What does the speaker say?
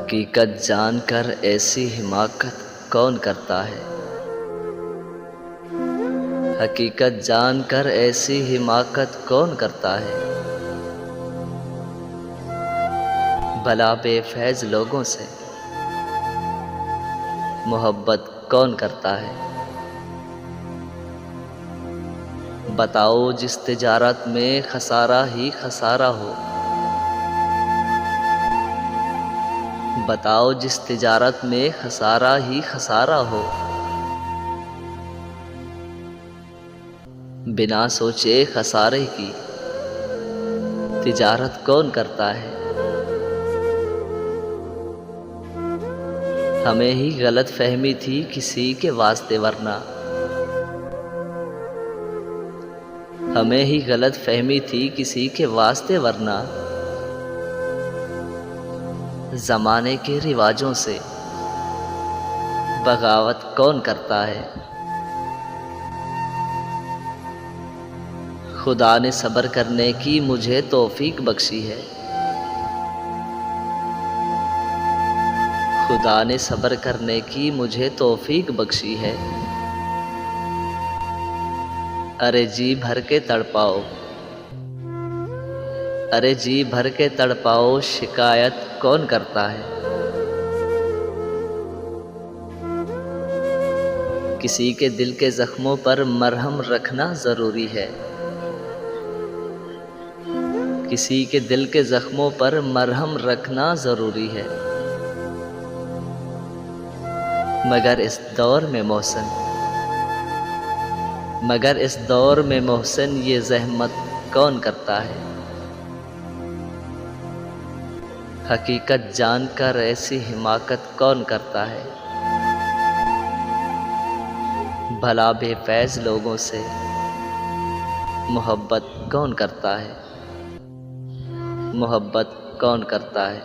हकीकत जानकर ऐसी हिमाकत कौन करता है। हकीकत जानकर ऐसी हिमाकत कौन करता है। भला बेफैज़ लोगों से मोहब्बत कौन करता है। बताओ जिस तिजारत में खसारा ही खसारा हो। बताओ जिस तिजारत में खसारा ही खसारा हो। बिना सोचे खसारे की तिजारत कौन करता है। हमें ही गलत फहमी थी किसी के वास्ते वरना। हमें ही गलत फहमी थी किसी के वास्ते वरना। ज़माने के रिवाजों से बगावत कौन करता है। खुदा ने सब्र करने की मुझे तौफीक बख्शी है। खुदा ने सब्र करने की मुझे तौफीक बख्शी है। अरे जी भर के तड़पाओ, अरे जी भर के तड़पाओ, शिकायत कौन करता है। किसी के दिल के जख्मों पर मरहम रखना ज़रूरी है। किसी के दिल के जख्मों पर मरहम रखना ज़रूरी है। मगर इस दौर में मोहसिन ये ज़हमत कौन करता है। हकीकत जानकर ऐसी हिमाकत कौन करता है। भला बेफैज़ लोगों से मोहब्बत कौन करता है। मोहब्बत कौन करता है।